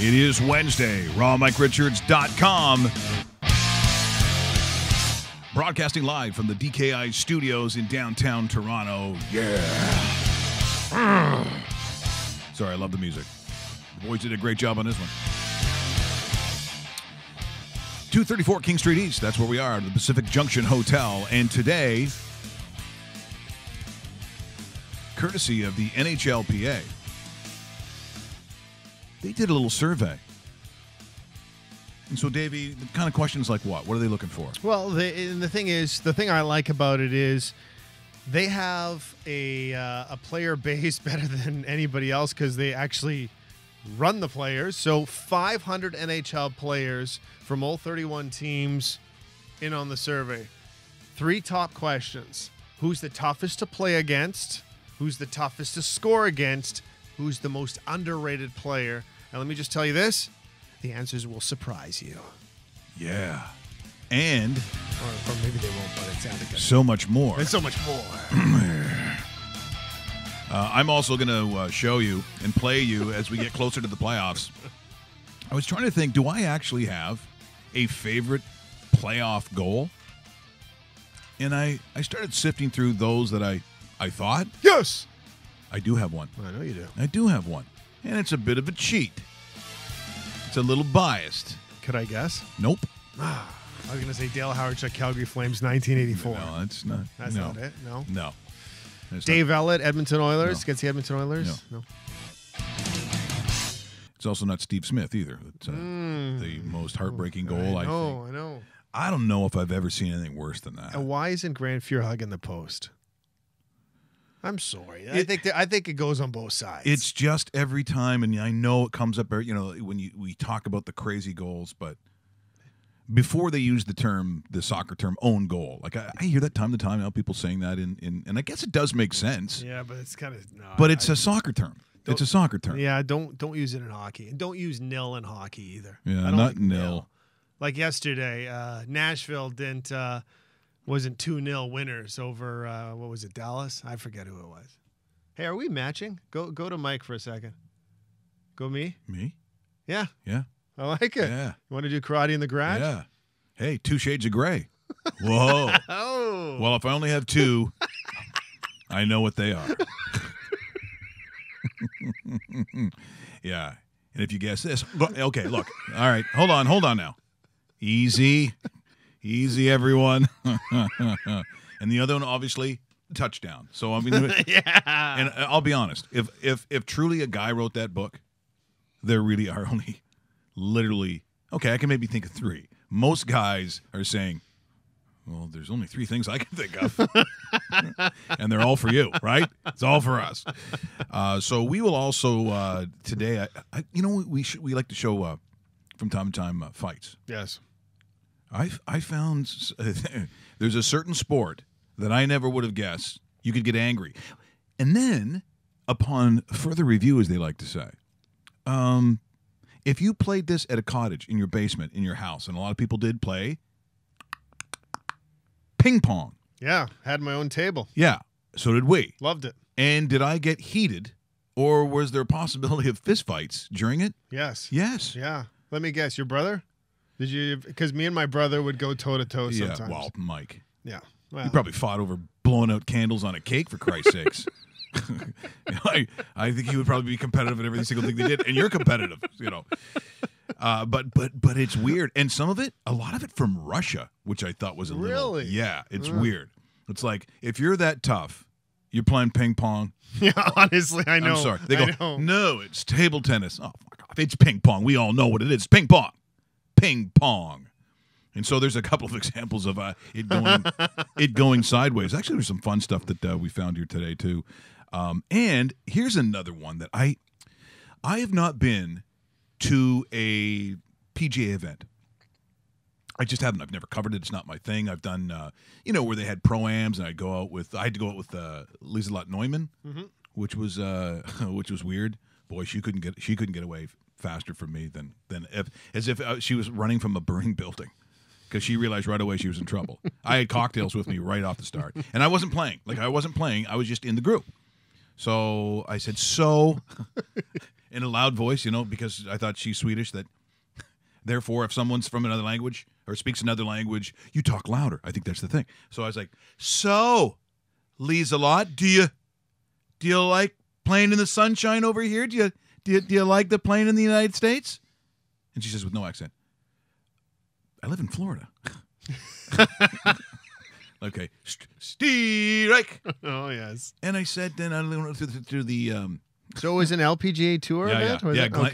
It is Wednesday. RawMikeRichards.com. Broadcasting live from the DKI studios in downtown Toronto. Yeah. Sorry, I love the music. The boys did a great job on this one. 234 King Street East. That's where we are, the Pacific Junction Hotel. And today, courtesy of the NHLPA, they did a little survey. And so, Davey, the kind of questions like what? What are they looking for? Well, the thing I like about it is they have a player base better than anybody else because they actually run the players. So 500 NHL players from all 31 teams in on the survey. 3 top questions. Who's the toughest to play against? Who's the toughest to score against? Who's the most underrated player? And let me just tell you this. The answers will surprise you. Yeah. And or maybe they won't, but it sounded good. So much more. And so much more. I'm also going to show you and play you as we get closer to the playoffs. I was trying to think, do I actually have a favorite playoff goal? And I started sifting through those that I thought. Yes! I do have one. I know you do. I do have one. And it's a bit of a cheat. It's a little biased. Could I guess? Nope. I was going to say Dale Howard, Calgary Flames, 1984. No, that's not. That's not it? No? No. Dave Ellett, Edmonton Oilers, No. against the Edmonton Oilers? No. It's also not Steve Smith either. It's the most heartbreaking goal, I think. I know. I don't know if I've ever seen anything worse than that. And why isn't Grant Fuhr hugging the post? I'm sorry. I think it goes on both sides. It's just every time, and I know it comes up, when we talk about the crazy goals, but before they use the soccer term, own goal. Like I hear that time to time, people saying that, and I guess it does make sense. Yeah, but it's kind of but it's a soccer term. It's a soccer term. Yeah, don't use it in hockey, and don't use nil in hockey either. Yeah, not nil. Like yesterday, Nashville wasn't 2-0 winners over what was it, Dallas? I forget who it was. Hey, are we matching? Go to Mike for a second. Go me? Me? Yeah. Yeah. I like it. Yeah. You want to do karate in the garage? Yeah. Hey, 2 shades of gray. Whoa. Oh. Well, if I only have 2, I know what they are. Yeah. And if you guess this, okay, look. All right. Hold on now. Easy, everyone. And the other one, obviously, touchdown. So I mean, yeah. And I'll be honest. If truly a guy wrote that book, there really are only, literally. Okay, I can maybe think of 3. Most guys are saying, well, there's only 3 things I can think of, and they're all for you, right? It's all for us. So we will also today. We like to show from time to time fights. Yes. I found there's a certain sport that I never would have guessed you could get angry. And then, upon further review, as they like to say, if you played this at a cottage in your basement, in your house, and a lot of people did play ping pong. Yeah, had my own table. Yeah, so did we. Loved it. And did I get heated, or was there a possibility of fistfights during it? Yes. Yes. Yeah. Let me guess, your brother? Did you? Because me and my brother would go toe-to-toe sometimes. Yeah, well, Mike. Yeah. Well, You probably fought over blowing out candles on a cake, for Christ's sakes. I think he would probably be competitive in every single thing they did, and you're competitive, But it's weird, and a lot of it from Russia, which I thought was a little. Really? Yeah, it's weird. It's like if you're that tough, you're playing ping pong. Yeah, honestly, I know. I'm sorry. They go, I know. no, it's table tennis. Oh, fuck off. It's ping pong. We all know what it is. Ping pong. Ping pong. And so there's a couple of examples of it going sideways. Actually, there's some fun stuff that we found here today, too. And here's another one that I have not been to a PGA event. I just haven't. I've never covered it. It's not my thing. I've done, where they had pro-ams, and I had to go out with Lieselot Neumann, which was weird. Boy, she couldn't get away faster from me than as if she was running from a burning building, because she realized right away she was in trouble. I had cocktails with me right off the start, and I wasn't playing. I was just in the group. So I said, in a loud voice, because I thought she's Swedish, that therefore if someone's from another language or speaks another language, you talk louder. I think that's the thing. So I was like, so, Lieselot, do you like playing in the sunshine over here? Do you like the playing in the United States? And she says with no accent, I live in Florida. Okay, Strike. Oh yes. And I said, then I went through the. So it was an LPGA tour event?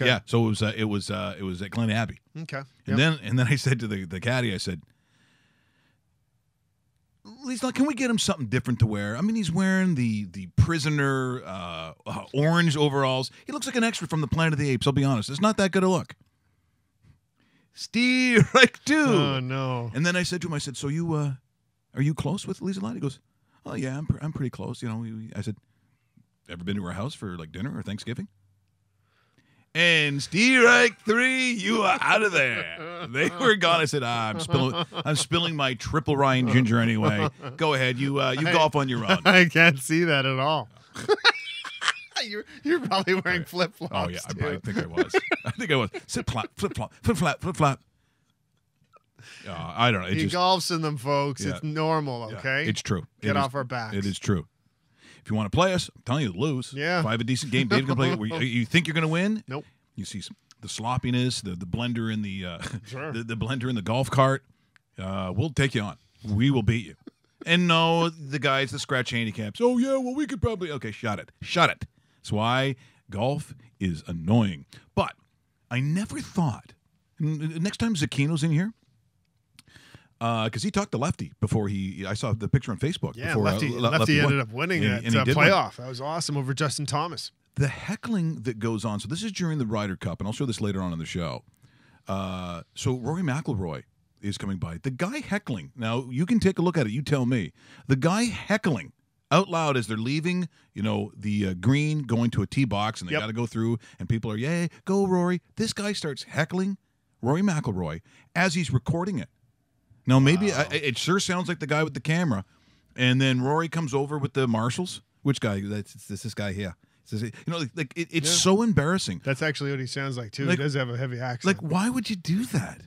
Yeah. So it was at Glen Abbey. Okay. And then I said to the caddy, I said, Lisa, can we get him something different to wear? I mean, he's wearing the prisoner orange overalls. He looks like an extra from the Planet of the Apes. I'll be honest, it's not that good a look. Strike two. Oh no. And then I said to him, I said, so you are you close with Lisa Lott? He goes, oh yeah, I'm pretty close. I said, ever been to her house for like dinner or Thanksgiving? And Strike three, you are out of there. They were gone. I said, I'm spilling my triple Ryan ginger anyway. Go ahead, you golf on your own. I can't see that at all. You're probably wearing flip flops. Oh yeah, I think I was. Flip flop. I don't know. He golfs in them, folks. Yeah. It's normal, okay? It's true. Get off our backs. It is true. If you want to play us, I'm telling you to lose. Yeah. If I have a decent game, Dave can play. You think you're going to win? Nope. You see the sloppiness, the blender in the Sure. the blender in the golf cart. We'll take you on. We will beat you. And no, the guys that scratch handicaps. Oh yeah, well we could probably. Okay, shut it. That's why golf is annoying. But I never thought. Next time Zucchino's in here. Because he talked to Lefty before I saw the picture on Facebook. Yeah, before, Lefty ended up winning that playoff. That was awesome over Justin Thomas. The heckling that goes on. So this is during the Ryder Cup, and I'll show this later on in the show. So Rory McIlroy is coming by. The guy heckling. Now, you can take a look at it. You tell me. The guy heckling out loud as they're leaving, the green, going to a tee box, and they got to go through, and people are, yay, go Rory. This guy starts heckling Rory McIlroy as he's recording it. Now, maybe it sure sounds like the guy with the camera. And then Rory comes over with the marshals. Which guy? That's this guy here. It's so embarrassing. That's actually what he sounds like, too. He does have a heavy accent. Like, why would you do that?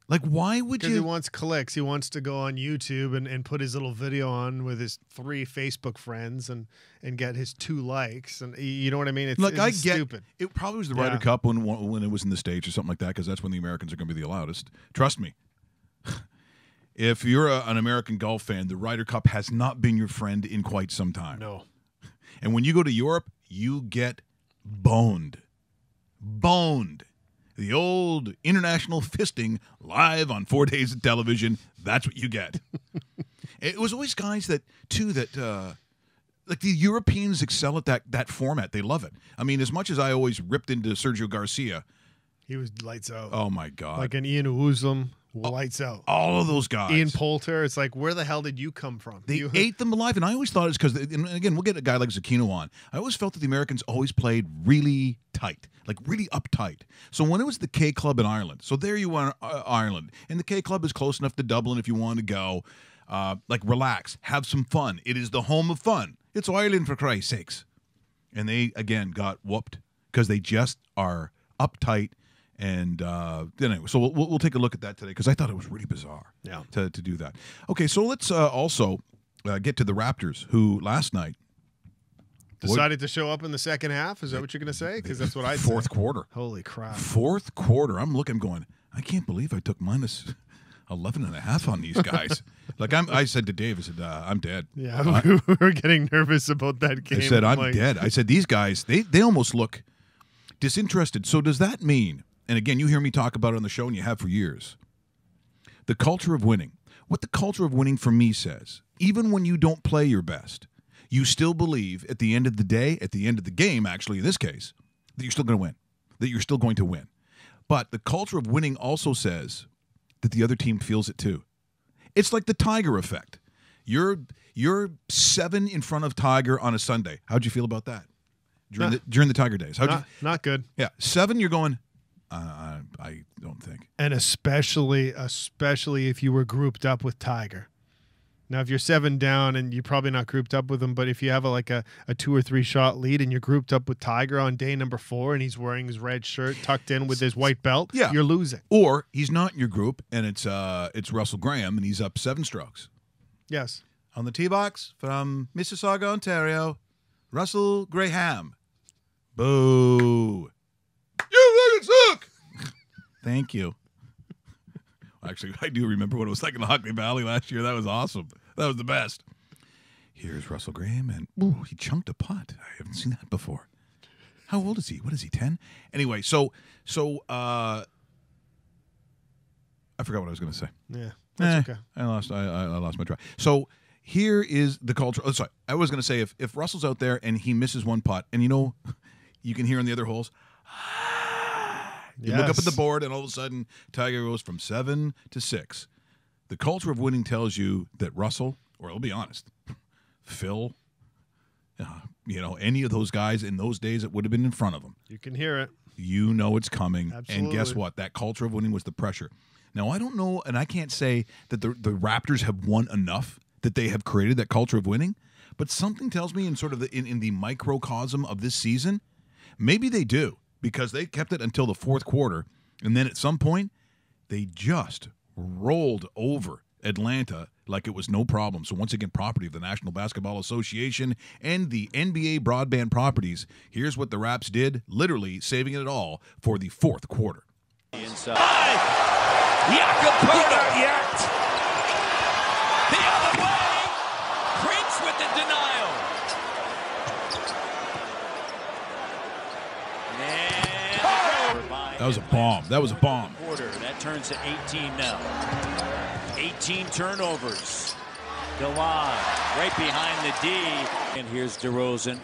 Like, why would you? Because he wants clicks. He wants to go on YouTube and put his little video on with his 3 Facebook friends and get his 2 likes. And you know what I mean? It's stupid. It probably was the Ryder Cup when it was in the States or something like that, because that's when the Americans are going to be the loudest. Trust me. If you're an American golf fan, the Ryder Cup has not been your friend in quite some time. No. And when you go to Europe, you get boned. Boned. The old international fisting live on 4 days of television. That's what you get. It was always guys that like the Europeans excel at that format. They love it. I mean, as much as I always ripped into Sergio Garcia. He was lights out. Oh, my God. Like an Ian Woosum. Lights out. All of those guys. Ian Poulter. It's like, where the hell did you come from? They ate them alive. And I always thought it's because, and again, we'll get a guy like Zucchino on. I always felt that the Americans always played really tight, like really uptight. So when it was the K Club in Ireland, so there you are, Ireland, and the K Club is close enough to Dublin if you want to go, like relax, have some fun. It is the home of fun. It's Ireland, for Christ's sakes. And they, again, got whooped because they just are uptight. And anyway, so we'll take a look at that today because I thought it was really bizarre to do that. Okay, so let's also get to the Raptors, who last night decided to show up in the second half. Is that what you're going to say? Because that's what I fourth quarter. Holy crap! Fourth quarter. I'm going. I can't believe I took minus 11.5 on these guys. I said to Dave, I said, I'm dead. Yeah, we were getting nervous about that game. I said, I'm dead. I said, these guys, they almost look disinterested. So does that mean? And again, you hear me talk about it on the show, and you have for years. The culture of winning. What the culture of winning for me says, even when you don't play your best, you still believe at the end of the day, at the end of the game, actually, in this case, that you're still going to win, that you're still going to win. But the culture of winning also says that the other team feels it too. It's like the Tiger effect. You're 7 in front of Tiger on a Sunday. How'd you feel about that during the Tiger days? Not good. Yeah, 7. You're going. I don't think. And especially if you were grouped up with Tiger. Now, if you're 7 down and you're probably not grouped up with him, but if you have a 2 or 3 shot lead and you're grouped up with Tiger on day number 4 and he's wearing his red shirt tucked in with his white belt, you're losing. Or he's not in your group and it's Russell Graham and he's up 7 strokes. Yes. On the tee box from Mississauga, Ontario, Russell Graham. Boo. You fucking suck. Thank you. Actually, I do remember what it was like in the Hockley Valley last year. That was awesome. That was the best. Here's Russell Graham, and he chunked a putt. I haven't seen that before. How old is he? What is he, 10? Anyway, so I forgot what I was going to say. Yeah, that's okay. I lost my track. So here is the culture. Oh, sorry, I was going to say if Russell's out there and he misses one putt, and you can hear in the other holes. You look up at the board, and all of a sudden, Tiger goes from 7 to 6. The culture of winning tells you that Russell, or I'll be honest, Phil, any of those guys in those days that would have been in front of him. You can hear it. You know it's coming. Absolutely. And guess what? That culture of winning was the pressure. Now, I don't know, and I can't say that the Raptors have won enough that they have created that culture of winning, but something tells me in sort of in the microcosm of this season, maybe they do. Because they kept it until the 4th quarter, and then at some point, they just rolled over Atlanta like it was no problem. So once again, property of the National Basketball Association and the NBA broadband properties. Here's what the Raps did, literally saving it all for the 4th quarter. Inside. Jakob not yet. The other way. Prince with the denial. That was a bomb. That was a bomb. Quarter. That turns to 18 now. 18 turnovers. DeLon right behind the D. And here's DeRozan.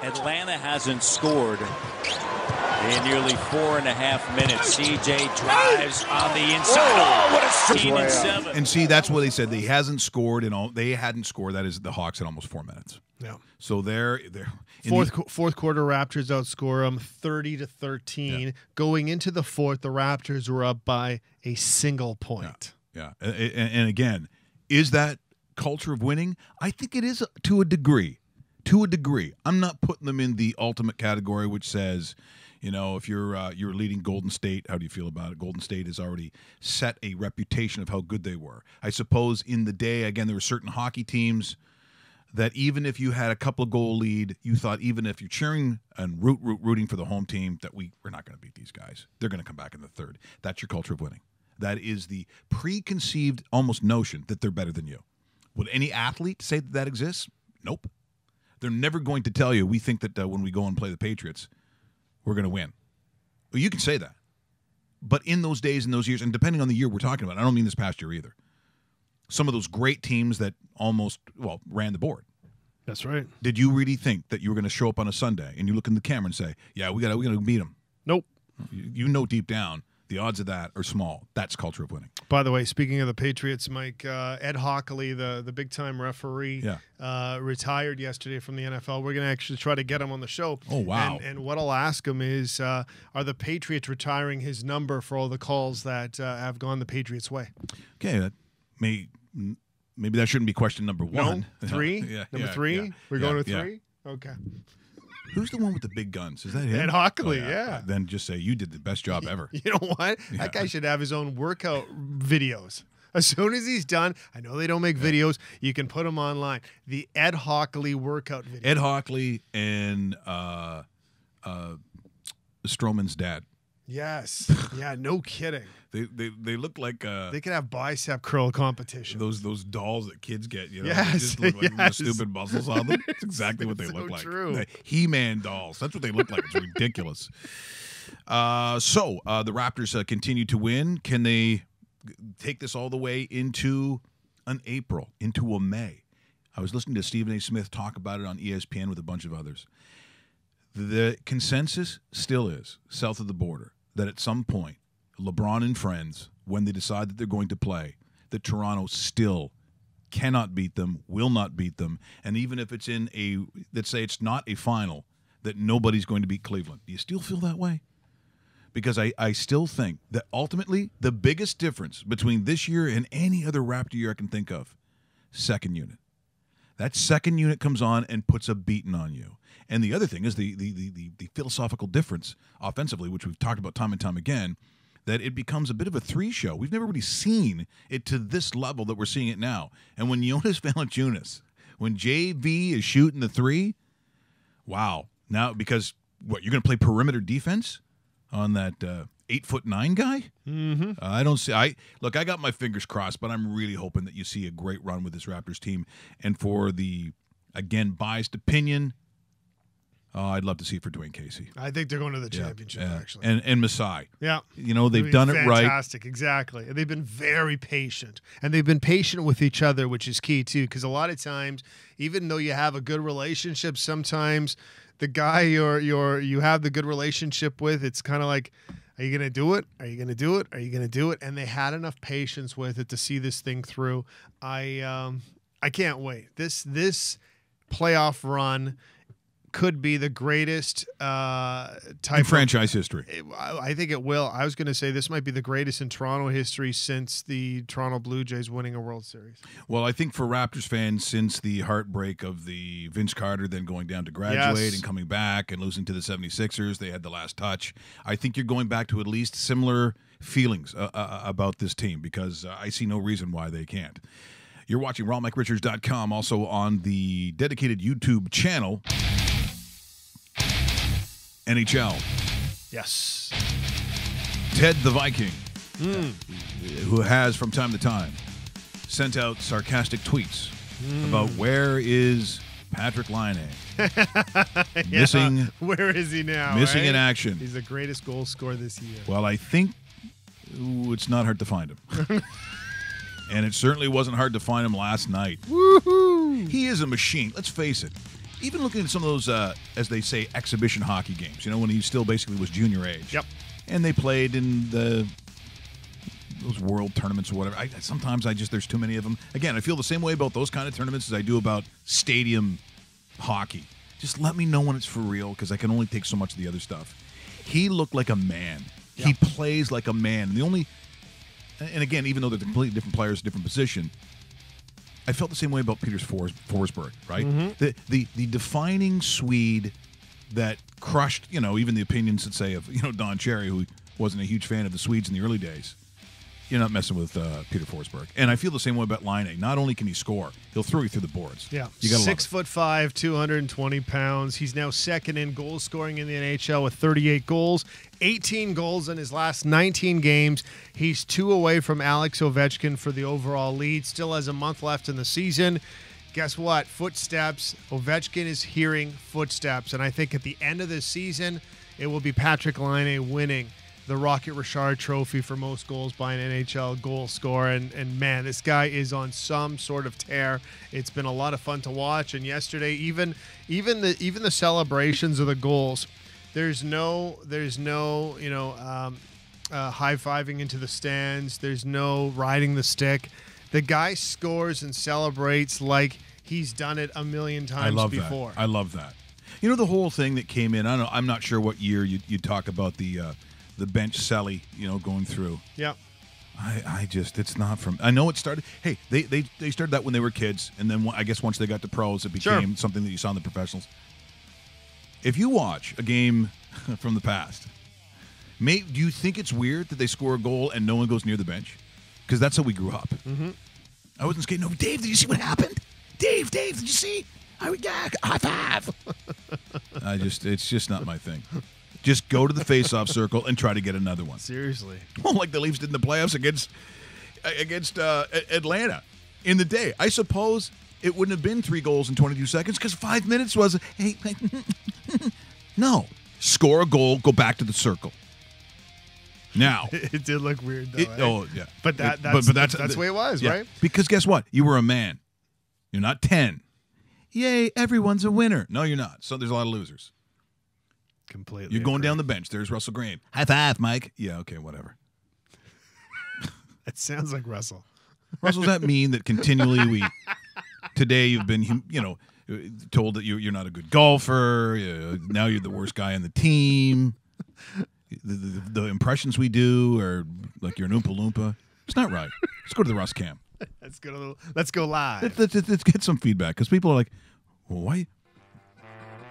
Atlanta hasn't scored in nearly 4.5 minutes. CJ drives on the inside. Oh, what a 16 and 7. And see, that's what they said. They hadn't scored they hadn't scored. That is, the Hawks had almost 4 minutes. Yeah. So they're fourth quarter Raptors outscore them 30-13. Yeah. Going into the 4th, the Raptors were up by a single point. Yeah. And again, is that culture of winning? I think it is to a degree. To a degree. I'm not putting them in the ultimate category, which says, if you're leading Golden State, how do you feel about it? Golden State has already set a reputation of how good they were. I suppose in the day, again, there were certain hockey teams that even if you had a couple of goal lead, you thought even if you're cheering and rooting for the home team, that we're not going to beat these guys. They're going to come back in the 3rd. That's your culture of winning. That is the preconceived almost notion that they're better than you. Would any athlete say that exists? Nope. They're never going to tell you, we think that when we go and play the Patriots, we're going to win. Well, you can say that. But in those days, in those years, and depending on the year we're talking about, I don't mean this past year either, some of those great teams that almost, ran the board. That's right. Did you really think that you were going to show up on a Sunday and you look in the camera and say, yeah, we're going to beat them? Nope. You know deep down the odds of that are small. That's culture of winning. By the way, speaking of the Patriots, Mike, Ed Hockley, the big-time referee, retired yesterday from the NFL. We're going to actually try to get him on the show. Oh, wow. And what I'll ask him is, are the Patriots retiring his number for all the calls that have gone the Patriots' way? Okay, that maybe that shouldn't be question number 1. No, 3? Number 3? Yeah, We're going with 3? Okay. Who's the one with the big guns? Is that him? Ed Hockley, yeah. Then just say, you did the best job ever. You know what? Yeah. That guy should have his own workout videos. As soon as he's done, I know they don't make videos. You can put them online. The Ed Hockley workout video. Ed Hockley and Stroman's dad. Yes. Yeah, no kidding. They look like they could have bicep curl competition. Those dolls that kids get, Yes, they just look like stupid muscles on them. It's exactly what they look like. True. The He-Man dolls. That's what they look like. It's ridiculous. So the Raptors continue to win. Can they take this all the way into an April, into a May? I was listening to Stephen A. Smith talk about it on ESPN with a bunch of others. The consensus still is, south of the border, that at some point, LeBron and friends, when they decide that they're going to play, that Toronto still cannot beat them, will not beat them, and even if it's in let's say it's not a final, that nobody's going to beat Cleveland. Do you still feel that way? Because I still think that ultimately the biggest difference between this year and any other Raptor year I can think of second unit. That second unit comes on and puts a beating on you. And the other thing is the philosophical difference offensively, which we've talked about time and time again, that it becomes a bit of a three show. We've never really seen it to this level that we're seeing it now. And when Jonas Valanciunas, when JV is shooting the three, wow. Now, because what, you're going to play perimeter defense on that 8'9" guy? Mm-hmm. I don't see. I got my fingers crossed, but I'm really hoping that you see a great run with this Raptors team. And for the, again, biased opinion, I'd love to see it for Dwayne Casey. I think they're going to the championship, actually. And Masai. Yeah. You know, they've done it right. Fantastic, exactly. And they've been very patient. And they've been patient with each other, which is key, too, because a lot of times, even though you have a good relationship, sometimes the guy you have the good relationship with, it's kind of like, are you going to do it? Are you going to do it? Are you going to do it? And they had enough patience with it to see this thing through. I can't wait. This playoff run could be the greatest type in franchise history. I think it will. I was going to say this might be the greatest in Toronto history since the Toronto Blue Jays winning a World Series. Well, I think for Raptors fans, since the heartbreak of the Vince Carter then going down to graduate and coming back and losing to the 76ers, they had the last touch. I think you're going back to at least similar feelings about this team because I see no reason why they can't. You're watching RawMikeRichards.com, also on the dedicated YouTube channel, NHL. Yes. Ted the Viking, who has from time to time sent out sarcastic tweets about where is Patrick Laine. Missing. Where is he now? Missing right? in action. He's the greatest goal scorer this year. Well, I think it's not hard to find him. And it certainly wasn't hard to find him last night. Woohoo! He is a machine. Let's face it. Even looking at some of those, as they say, exhibition hockey games, you know, when he still basically was junior age. Yep. And they played in those world tournaments or whatever. Sometimes there's too many of them. Again, I feel the same way about those kind of tournaments as I do about stadium hockey. Just let me know when it's for real because I can only take so much of the other stuff. He looked like a man. Yep. He plays like a man. And again, even though they're completely different players, different position, I felt the same way about Peters Forsberg, right? Mm-hmm. The defining Swede that crushed, you know, even the opinions that say of, you know, Don Cherry, who wasn't a huge fan of the Swedes in the early days. You're not messing with Peter Forsberg. And I feel the same way about Laine. Not only can he score, he'll throw you through the boards. Yeah. You gotta 6'5", 220 pounds. He's now second in goal scoring in the NHL with 38 goals, 18 goals in his last 19 games. He's 2 away from Alex Ovechkin for the overall lead. Still has a month left in the season. Guess what? Footsteps. Ovechkin is hearing footsteps. And I think at the end of this season, it will be Patrick Laine winning the Rocket Richard Trophy for most goals by an NHL goal scorer. And man, this guy is on some sort of tear. It's been a lot of fun to watch. And yesterday, even the celebrations of the goals, there's no high-fiving into the stands. There's no riding the stick. The guy scores and celebrates like he's done it a million times before. I love that. You know, the whole thing that came in, I'm not sure what year you talk about the bench celly, you know, going through. Yeah. It's not from, I know it started, hey, they started that when they were kids, and then I guess once they got to pros, it became something that you saw in the professionals. If you watch a game from the past, do you think it's weird that they score a goal and no one goes near the bench? Because that's how we grew up. Mm-hmm. I wasn't skating. No, Dave, did you see what happened? Dave, did you see? High five. It's just not my thing. Just go to the face-off circle and try to get another one. Seriously. Well, like the Leafs did in the playoffs against Atlanta in the day. I suppose it wouldn't have been 3 goals in 22 seconds because 5 minutes was, hey, no. Score a goal, go back to the circle. Now. It did look weird, though. Oh, yeah. But that's the way it was, yeah. right? Because guess what? You were a man. You're not 10. Yay, everyone's a winner. No, you're not. So there's a lot of losers. Completely. You're going down the bench. There's Russell Graham. High five, Mike. Yeah, okay, whatever. It sounds like Russell. Russell's that mean that continually today you've been, you know, told that you're not a good golfer. Now you're the worst guy on the team. The impressions we do are like you're an Oompa Loompa. It's not right. Let's go to the Russ cam. Let's go live. Let's get some feedback because people are like, well, why?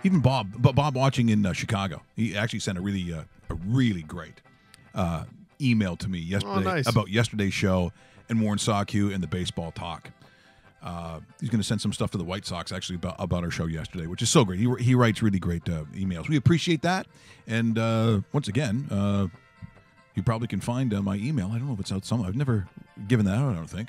Even Bob watching in Chicago, he actually sent a really great email to me yesterday about yesterday's show and Warren Sawku and the baseball talk. He's going to send some stuff to the White Sox actually about our show yesterday, which is so great. He writes really great emails. We appreciate that. And once again, you probably can find my email. I don't know if it's out somewhere. I've never given that out, I don't think.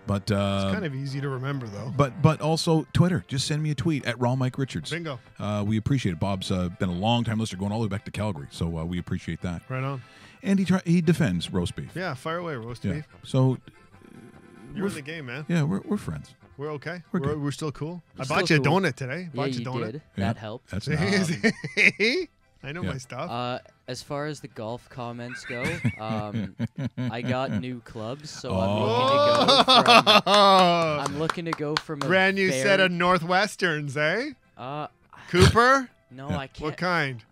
But it's kind of easy to remember, though. But also Twitter. Just send me a tweet at Raw Mike Richards. Bingo. We appreciate it. Bob's been a long-time listener, going all the way back to Calgary, so we appreciate that. Right on. And he defends roast beef. Yeah, fire away, roast beef. So you're in the game, man. Yeah, we're friends. We're okay. We're We're still cool. I still bought you a cool. donut today. Yeah, you donut. did. Yeah, That helped. That's nice. I know my stuff. As far as the golf comments go, I got new clubs, so I'm looking to go from a brand new set of Northwesterns, eh? Cooper? No, I can't. What kind?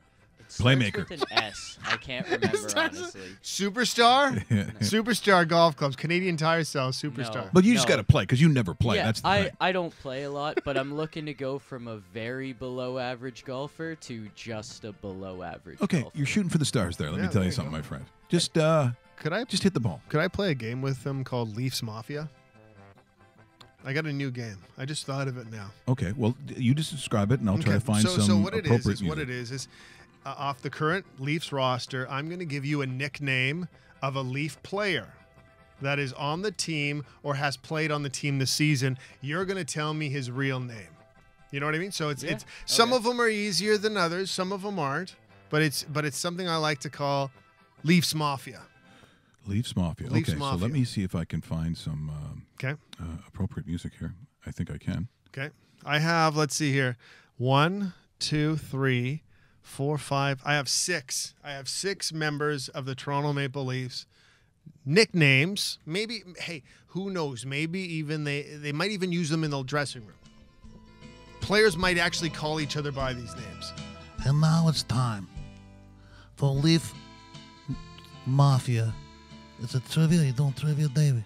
It starts Playmaker. with an S. I can't remember, honestly. Superstar? Superstar Golf Clubs. Canadian Tire sells Superstar. No. But you just got to play because you never play. Yeah, That's the thing. I don't play a lot, but I'm looking to go from a very below average golfer to just a below average Okay, golfer. you're shooting for the stars there. Let me Yeah, tell there you you something, go. my friend. Just Could hit the ball. I play a game with them called Leafs Mafia? I got a new game. I just thought of it now. Okay, well, you just describe it, and I'll try to find some so what it appropriate is what it is off the current Leafs roster, I'm going to give you a nickname of a Leaf player that is on the team or has played on the team this season. You're going to tell me his real name. You know what I mean? So it's some of them are easier than others, some of them aren't, but it's something I like to call Leafs Mafia. Leafs Mafia. Leafs Okay, Mafia. so let me see if I can find some appropriate music here. I think I can. Okay. I have, let's see here, 1, 2, 3, 4, 5. I have 6. I have 6 members of the Toronto Maple Leafs. Nicknames. Maybe, hey, who knows? Maybe even they might even use them in the dressing room. Players might actually call each other by these names. And now it's time for Leaf Mafia. It's a trivia, you don't trivia, David.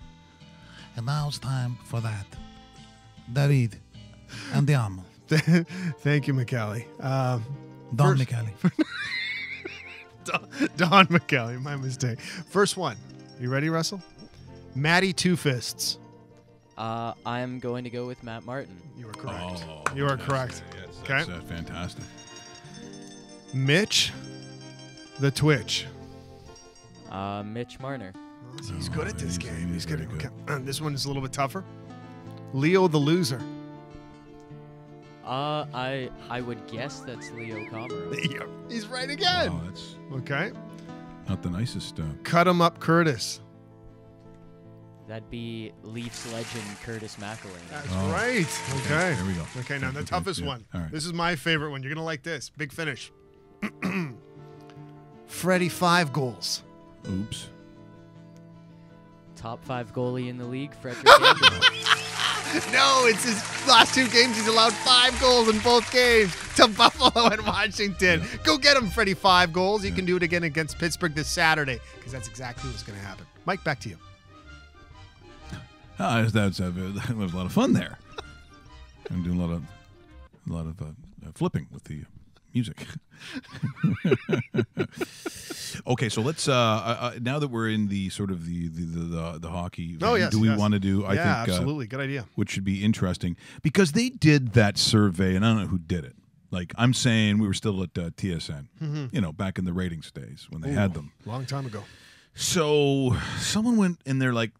And now it's time for that. David and the Amo. Thank you, McCallie. Don First- McCallie. Don McCallie, my mistake. First one. You ready, Russell? Matty Two Fists. I'm going to go with Matt Martin. You are correct. Oh, You are correct. Yes, Okay. that's fantastic. Mitch the Twitch. Mitch Marner. He's good at this game. He's good very at this one is a little bit tougher. Leo the Loser. I would guess that's Leo Comero. He's right again. Oh, that's Okay. not the nicest. Cut him up, Curtis. That'd be Leafs legend Curtis McElwain. That's Oh. right. Okay. There we go. Okay, now the Okay, toughest yeah. one. All right. This is my favorite one. You're going to like this. Big finish. Freddie 5 goals. Oops. Top 5 goalie in the league, Frederick Anderson. No, it's his last 2 games. He's allowed 5 goals in both games to Buffalo and Washington. Yeah. Go get him, Freddie. 5 goals. You can do it again against Pittsburgh this Saturday because that's exactly what's going to happen. Mike, back to you. That was a lot of fun there. I'm doing a lot of flipping with the music. Okay, so let's now that we're in the sort of the hockey. Oh, yes, do we yes. want to do? I think absolutely. Good idea. which should be interesting because they did that survey, and I don't know who did it. Like I'm saying, we were still at TSN, you know, back in the ratings days when they had them. Long time ago. So someone went in there like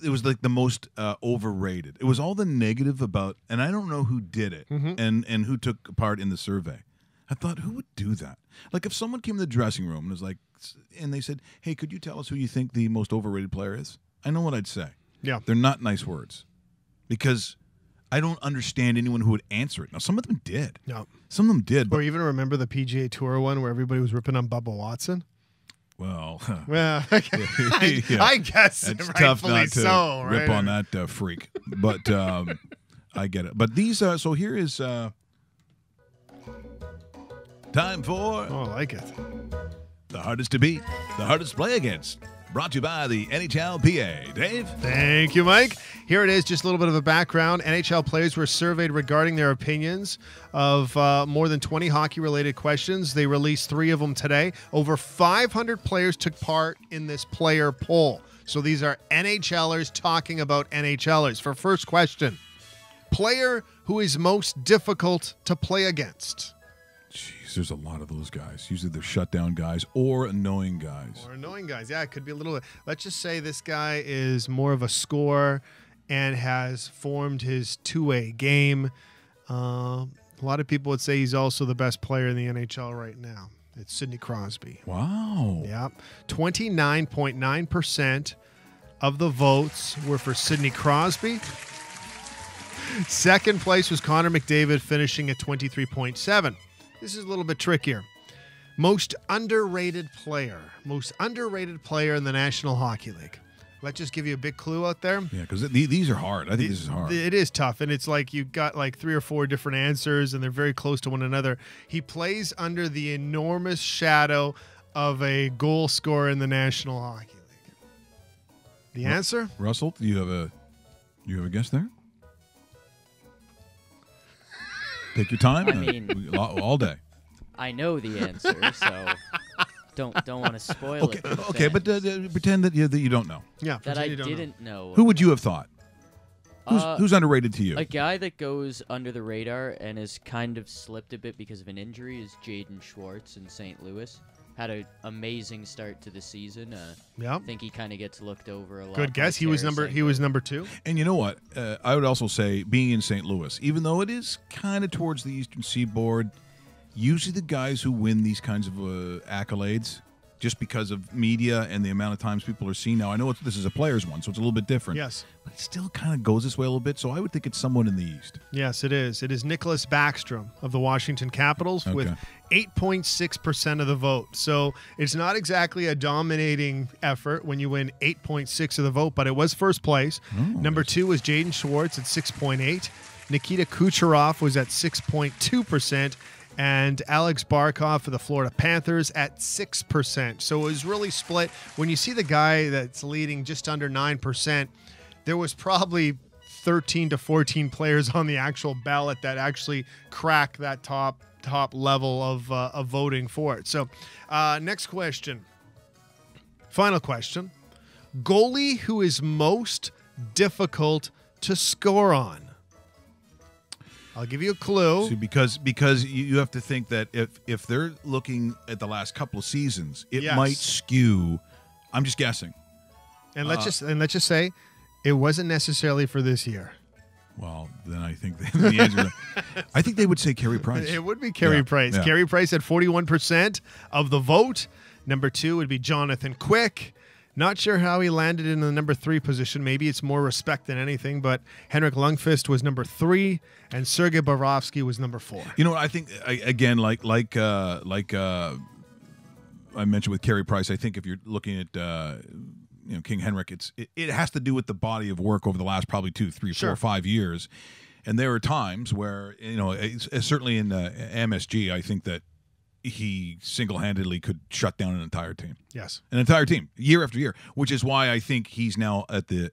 it was like the most overrated. It was all the negative about, and I don't know who did it and who took part in the survey. I thought, who would do that? Like if someone came to the dressing room and was like, and they said, "Hey, could you tell us who you think the most overrated player is?" I know what I'd say. Yeah. They're not nice words because I don't understand anyone who would answer it. Now, some of them did. No. Some of them did. Or But, even remember the PGA Tour one where everybody was ripping on Bubba Watson? well, Well, Yeah. I guess it's rightfully tough not to so. rip right? on that freak. But I get it. But these, so here is time for Oh, I like it. the hardest to beat, the hardest to play against. brought to you by the NHLPA. Dave? Thank you, Mike. Here it is, just a little bit of a background. NHL players were surveyed regarding their opinions of more than 20 hockey-related questions. They released 3 of them today. Over 500 players took part in this player poll. So these are NHLers talking about NHLers. For first question, player who is most difficult to play against? Jeez, there's a lot of those guys. Usually they're shutdown guys or annoying guys. Or annoying guys. Yeah, it could be a little. Let's just say this guy is more of a scorer and has formed his two-way game. A lot of people would say he's also the best player in the NHL right now. It's Sidney Crosby. Wow. Yeah. 29.9% of the votes were for Sidney Crosby. Second place was Connor McDavid, finishing at 23.7%. This is a little bit trickier. Most underrated player in the National Hockey League. Let's just give you a big clue out there. Yeah, because these are hard. I think this is hard. It is tough, and it's like you've got like 3 or 4 different answers, and they're very close to one another. He plays under the enormous shadow of a goal scorer in the National Hockey League. The answer? Russell, do you have a guess there? Take your time. I mean, all day. I know the answer, so don't want to spoil Okay, it. for the okay, but fans. pretend that you don't know. Yeah. that I you don't know. didn't know. Who would you have thought? Who's underrated to you? A guy that goes under the radar and has kind of slipped a bit because of an injury is Jaden Schwartz in St. Louis. Had an amazing start to the season. Yeah. I think he kind of gets looked over a lot. Good by guess. He was number 2. And you know what? I would also say, being in St. Louis, even though it is kind of towards the Eastern Seaboard, usually the guys who win these kinds of accolades, just because of media and the amount of times people are seen now. I know this is a player's one, so it's a little bit different. Yes. But it still kind of goes this way a little bit, so I would think it's someone in the East. Yes, it is. It is Nicholas Backstrom of the Washington Capitals with 8.6% of the vote. So it's not exactly a dominating effort when you win 8.6 of the vote, but it was first place. Number 2 was Jaden Schwartz at 6.8. Nikita Kucherov was at 6.2%. And Alex Barkov for the Florida Panthers at 6%. So it was really split. When you see the guy that's leading just under 9%, there was probably 13 to 14 players on the actual ballot that actually crack that top level of voting for it. So next question. Final question. Goalie who is most difficult to score on? I'll give you a clue. See, because you have to think that if they're looking at the last couple of seasons, it might skew. I'm just guessing. And let's just say it wasn't necessarily for this year. Well, then I think the answer. I think they would say Carey Price. It would be Carey Price. Yeah. Carey Price at 41% of the vote. Number 2 would be Jonathan Quick. Not sure how he landed in the number 3 position. Maybe it's more respect than anything, but Henrik Lundqvist was number 3, and Sergei Bobrovsky was number 4. You know what? I think, again, like I mentioned with Carey Price, I think if you're looking at King Henrik, it has to do with the body of work over the last probably 2, 3, 4, 5 years. And there are times where, certainly in MSG, I think that he single-handedly could shut down an entire team. Yes. An entire team, year after year, which is why I think he's now at the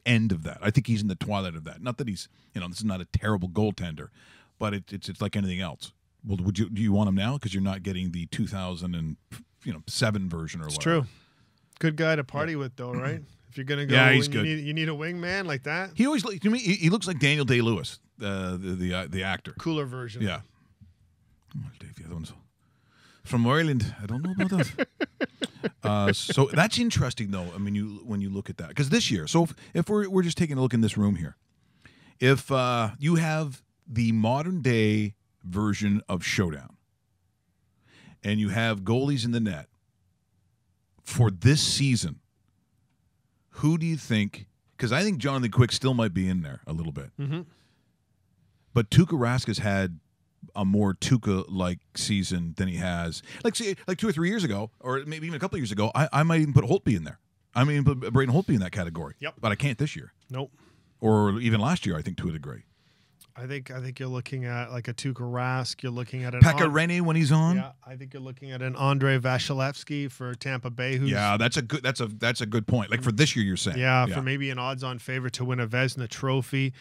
end of that. I think he's in the twilight of that. Not that he's, this is not a terrible goaltender, but it's like anything else. Well, do you want him now? Because you're not getting the 2007 version or whatever. It's true. Good guy to party with, though, right? If you're gonna go, he's good. You need a wingman like that. He always, to me, he looks like Daniel Day-Lewis, the actor. Cooler version. Yeah. Oh, Dave, the other one's from Ireland. I don't know about that. So that's interesting, though. I mean, when you look at that, because this year, so if we're just taking a look in this room here, if you have the modern day version of Showdown, and you have goalies in the net for this season, who do you think? Because I think Jonathan Quick still might be in there a little bit, but Tuukka Rask's had a more Tuukka-like season than he has. Like 2 or 3 years ago, or maybe even a couple of years ago, I might even put Holtby in there. I mean, put Braden Holtby in that category. Yep. But I can't this year. Nope. Or even last year, I think, to a degree. I think you're looking at like a Tuukka Rask. You're looking at an Pekka Rinne when he's on. Yeah, I think you're looking at an Andrei Vasilevsky for Tampa Bay. Who's, Yeah, that's a good point. Like for this year, you're saying. yeah, for maybe an odds-on favorite to win a Vezina Trophy.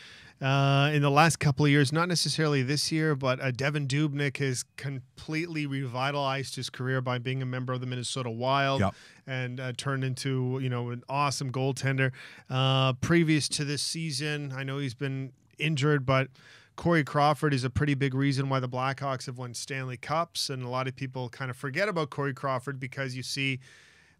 In the last couple of years, not necessarily this year, but Devin Dubnyk has completely revitalized his career by being a member of the Minnesota Wild and turned into an awesome goaltender. Previous to this season, I know he's been injured, but Corey Crawford is a pretty big reason why the Blackhawks have won Stanley Cups, and a lot of people kind of forget about Corey Crawford because you see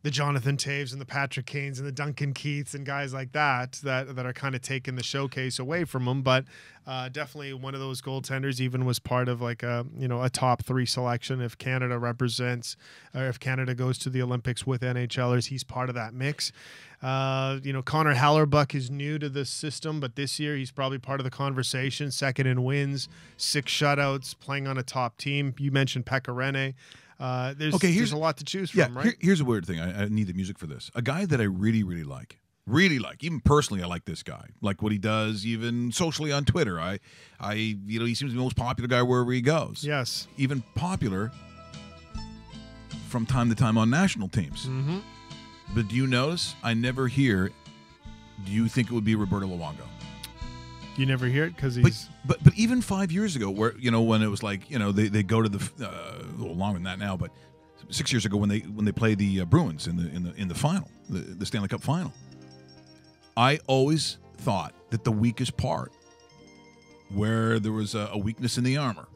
the Jonathan Taves and the Patrick Kanes and the Duncan Keiths and guys like that are kind of taking the showcase away from him. But definitely one of those goaltenders even was part of like a top 3 selection if Canada represents or if Canada goes to the Olympics with NHLers. He's part of that mix. Connor Hallerbuck is new to this system, but this year he's probably part of the conversation. Second in wins, 6 shutouts, playing on a top team. You mentioned Pekka Rinne. There's a lot to choose from, right? Here's a weird thing. I need the music for this. A guy that I really, really like. Even personally, I like this guy. Like what he does, even socially on Twitter. He seems to be the most popular guy wherever he goes. Yes. Even popular from time to time on national teams. Mm-hmm. But do you notice? I never hear. Do you think it would be Roberto Luongo? You never hear it because he's. But even 5 years ago, where when it was like they go to the longer than that now, but 6 years ago when they play the Bruins in the final, the Stanley Cup final, I always thought that the weakest part, where there was a weakness in the armor,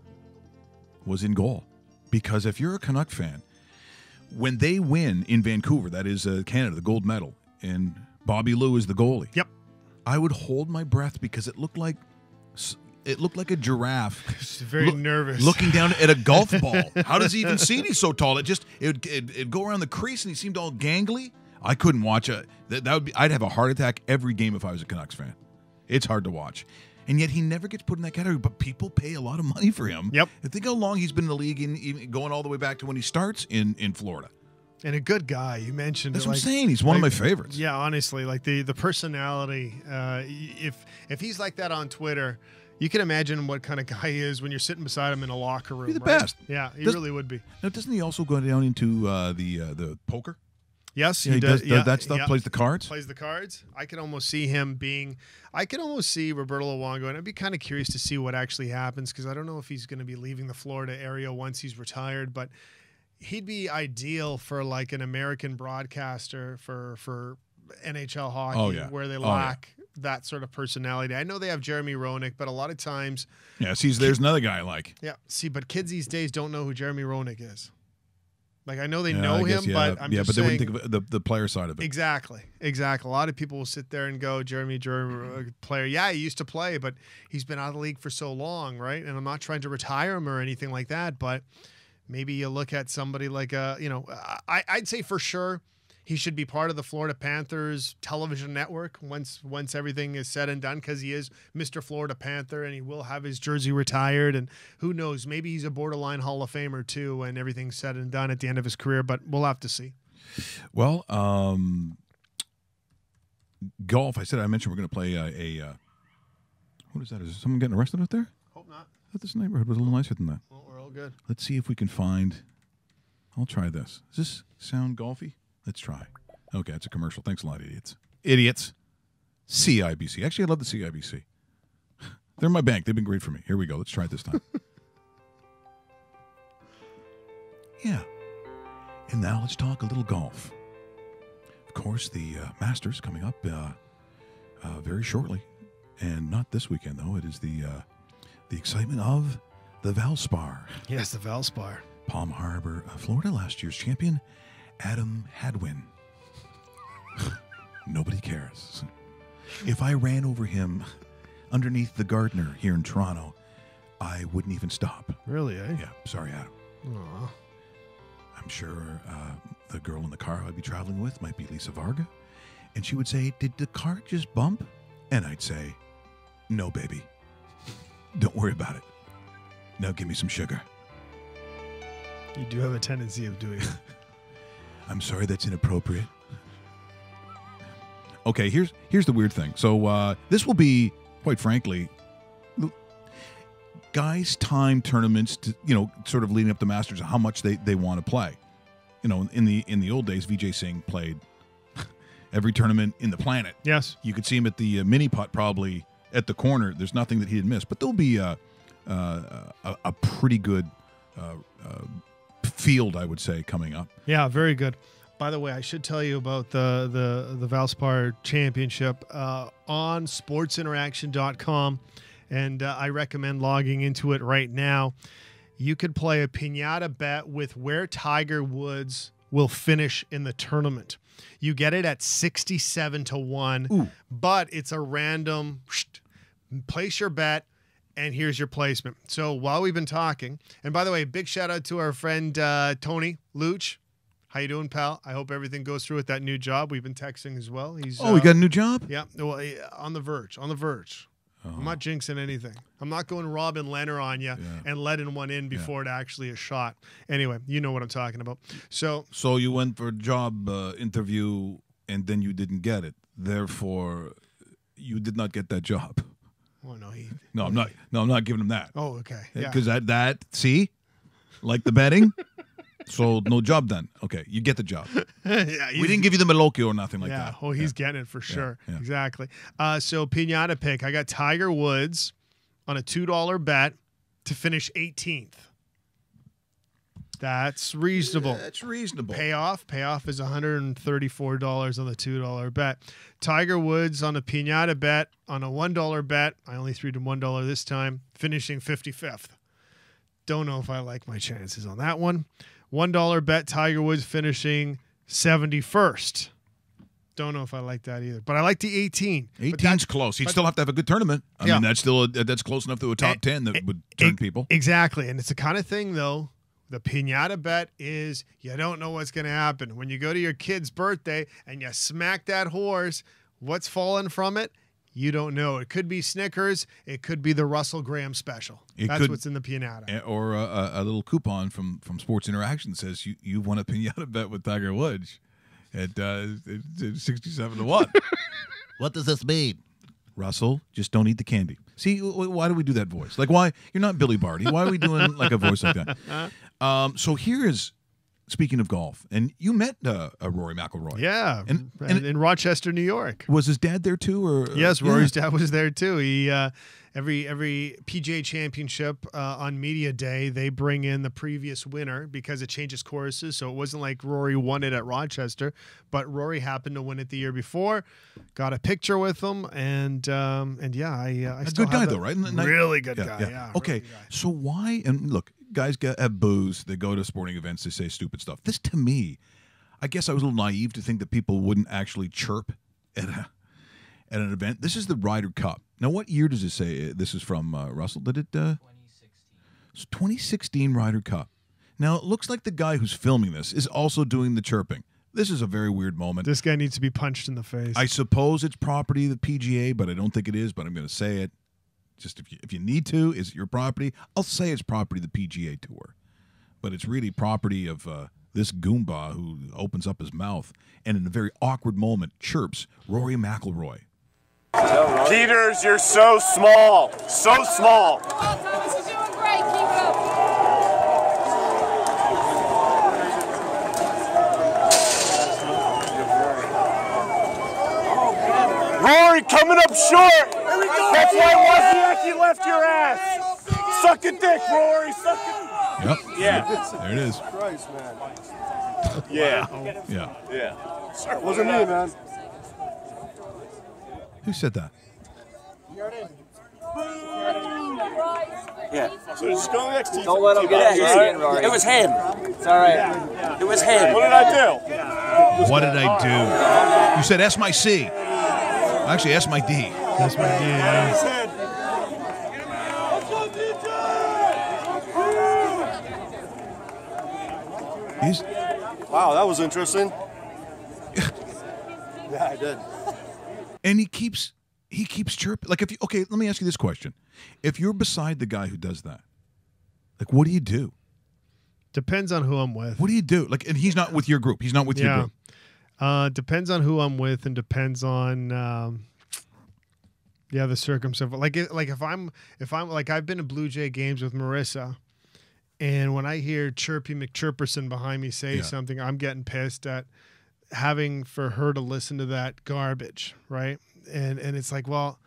was in goal, because if you're a Canuck fan, when they win in Vancouver, that is Canada, the gold medal, and Bobby Lou is the goalie. Yep. I would hold my breath because it looked like a giraffe. Just very nervous. Looking down at a golf ball. How does he even see it? He's so tall. It'd go around the crease and he seemed all gangly. I couldn't watch it. I'd have a heart attack every game if I was a Canucks fan. It's hard to watch. And yet he never gets put in that category, but people pay a lot of money for him. Yep. I think how long he's been in the league, even going all the way back to when he starts in Florida. And a good guy. You mentioned That's it, what I'm saying. He's one of my favorites. Yeah, honestly, like the personality. If he's like that on Twitter, you can imagine what kind of guy he is when you're sitting beside him in a locker room. He's the right? best. Yeah, he really would be. Now, doesn't he also go down into the poker? Yes, he does that stuff. Yeah. Plays the cards. Plays the cards. I can almost see him being. I can almost see Roberto Luongo, and I'd be kind of curious to see what actually happens because I don't know if he's going to be leaving the Florida area once he's retired, but he'd be ideal for like an American broadcaster for NHL hockey, where they lack that sort of personality. I know they have Jeremy Roenick, but a lot of times, there's another guy like. Yeah, but kids these days don't know who Jeremy Roenick is. Like I know they know him, but I'm just they saying, wouldn't think of the player side of it. Exactly. A lot of people will sit there and go, Jeremy, player. Yeah, he used to play, but he's been out of the league for so long, right? And I'm not trying to retire him or anything like that, but maybe you look at somebody like I'd say for sure he should be part of the Florida Panthers television network once everything is said and done, because he is Mr. Florida Panther and he will have his jersey retired, and who knows, maybe he's a borderline Hall of Famer too when everything's said and done at the end of his career, but we'll have to see. Well, golf. I mentioned we're going to play what is that? Is someone getting arrested out there? Hope not. I thought this neighborhood was a little nicer than that. Well, we're all good. Let's see if we can find. I'll try this. Does this sound golfy? Let's try. Okay, it's a commercial. Thanks a lot, idiots. Idiots. CIBC. Actually, I love the CIBC. They're my bank. They've been great for me. Here we go. Let's try it this time. Yeah. And now let's talk a little golf. Of course, the Masters coming up very shortly. And not this weekend, though. It is the excitement of the Valspar. Yes, the Valspar. Palm Harbor, Florida, last year's champion, Adam Hadwin. Nobody cares. If I ran over him underneath the Gardner here in Toronto, I wouldn't even stop. Really, eh? Yeah, sorry, Adam. Aww. I'm sure the girl in the car I'd be traveling with might be Lisa Varga. And she would say, did the car just bump? And I'd say, no, baby. Don't worry about it. Now give me some sugar. You do have a tendency of doing it. I'm sorry, that's inappropriate. Okay, here's the weird thing. So this will be, quite frankly, guys time tournaments to, sort of leading up to Masters, how much they want to play. In the old days, Vijay Singh played every tournament in the planet. Yes. You could see him at the mini putt, probably at the corner. There's nothing that he didn't miss. But there'll be a pretty good field, I would say, coming up. Yeah, very good. By the way, I should tell you about the Valspar Championship on sportsinteraction.com, and I recommend logging into it right now. You could play a piñata bet with where Tiger Woods will finish in the tournament. You get it at 67 to 1, Ooh. but it's a random place your bet, and here's your placement. So while we've been talking, and by the way, big shout out to our friend Tony Luch. How you doing, pal? I hope everything goes through with that new job. We've been texting as well. He's we got a new job? Yeah, well, on the verge. Oh. I'm not jinxing anything. I'm not going Robin Leonard on you and letting one in before it actually is shot. Anyway, you know what I'm talking about. So you went for a job interview and then you didn't get it. Therefore, you did not get that job. Oh no, I'm not. No, I'm not giving him that. Oh, okay. Yeah. Because that see, like the betting. So no job done. Okay, you get the job. Yeah, we didn't give you the Malocchio or nothing like that. Oh, he's getting it for sure. Yeah. Exactly. So piñata pick. I got Tiger Woods on a $2 bet to finish 18th. That's reasonable. That's reasonable. Payoff is $134 on the $2 bet. Tiger Woods on a piñata bet on a $1 bet. I only threw to $1 this time, finishing 55th. Don't know if I like my chances on that one. $1 bet, Tiger Woods finishing 71st. Don't know if I like that either. But I like the 18. 18's close. He'd still have to have a good tournament. I mean, that's still that's close enough to a top 10 that would turn people. Exactly. And it's the kind of thing, though, the piñata bet is you don't know what's going to happen. When you go to your kid's birthday and you smack that horse, what's falling from it? You don't know. It could be Snickers. It could be the Russell Graham special. That's what's in the piñata. Or a little coupon from Sports Interaction says you won a piñata bet with Tiger Woods at 67 to 1. What does this mean? Russell, just don't eat the candy. See, why do we do that voice? Like, why? You're not Billy Barty. Why are we doing like a voice like that? So here is, speaking of golf, and you met Rory McIlroy. Yeah, and in Rochester, New York. Was his dad there too? Or yes, Rory's dad was there too. He every PGA Championship on Media Day, they bring in the previous winner because it changes courses. So it wasn't like Rory won it at Rochester, but Rory happened to win it the year before. Got a picture with him, and yeah, I a still good guy have though, right? Really good guy. Yeah. Okay, really good guy. so why? And look, guys have booze. They go to sporting events. They say stupid stuff. This, to me, I guess I was a little naive to think that people wouldn't actually chirp at an event. This is the Ryder Cup. Now, what year does it say this is from, Russell? Did it? 2016. It's 2016 Ryder Cup. Now, it looks like the guy who's filming this is also doing the chirping. This is a very weird moment. This guy needs to be punched in the face. I suppose it's property of the PGA, but I don't think it is, but I'm going to say it. Just if you need to, is it your property? I'll say it's property of the PGA Tour. But it's really property of this Goomba who opens up his mouth and in a very awkward moment chirps Rory McIlroy. Peters, you're so small. So small. Thomas is doing great. Keep it up. Rory coming up short. That's why Wozniacki left your ass. Suck a dick, Rory. Suck it. Yep. Yeah. There it is. Christ, man. Yeah. Yeah. Yeah. Wasn't me, man. Who said that? Yeah. So just go next to you. Don't let him get at you. It was him. It's all right. It was him. What did I do? What did I do? You said S my C. Actually, S my D. That's my idea. Wow, that was interesting. Yeah, I did. And he keeps chirping. Like, let me ask you this question. If you're beside the guy who does that, like, what do you do? Depends on who I'm with. What do you do? Like, and he's not with your group. He's not with your group. Depends on who I'm with and depends on Yeah, the circumstance. Like if I'm like I've been to Blue Jay games with Marissa, and when I hear Chirpy McChirperson behind me say something, I'm getting pissed at having for her to listen to that garbage, right? And it's like, well,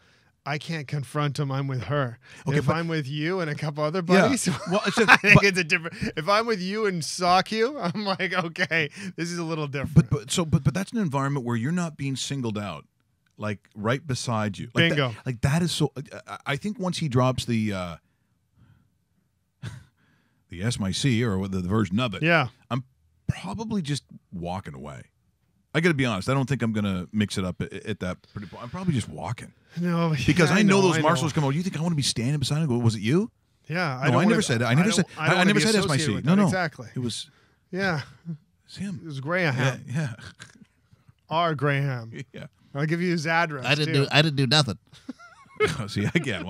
I can't confront him. I'm with her. Okay, If I'm with you and a couple other buddies, well, it's just, I think it's a different. If I'm with you and sock you, I'm like, okay, this is a little different. But that's an environment where you're not being singled out, like right beside you. Like Bingo. That is so. I think once he drops the S my C or the version of it, I'm probably just walking away. I got to be honest. I don't think I'm going to mix it up at that. I'm probably just walking. No, because I know those marshals come over. You think I want to be standing beside him? Go, was it you? Yeah, I never said that. I never said S my C. No, exactly. It was. Yeah, it's him. It was Graham. Yeah. R. Graham. Yeah. I'll give you his address. I didn't do nothing. See, again,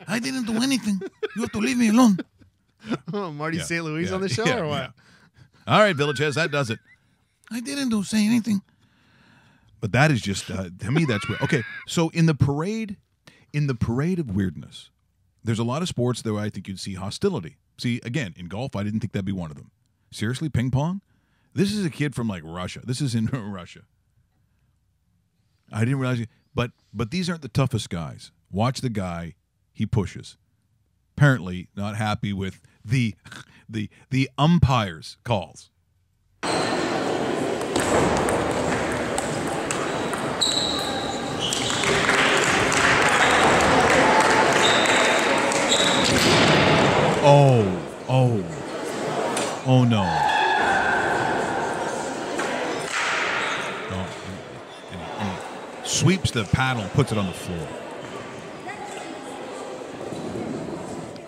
I didn't do anything. You have to leave me alone. Oh, Marty St. Louis on the show or what? Yeah. All right, Village Heads, that does it. I didn't say anything. But that is just to me that's weird. Okay, so in the parade of weirdness, there's a lot of sports that I think you'd see hostility. See, again, in golf, I didn't think that'd be one of them. Seriously, ping pong? This is a kid from like Russia. This is in Russia. I didn't realize it. But these aren't the toughest guys. Watch the guy he pushes. Apparently not happy with the umpires' calls. Oh no. And he sweeps the paddle and puts it on the floor.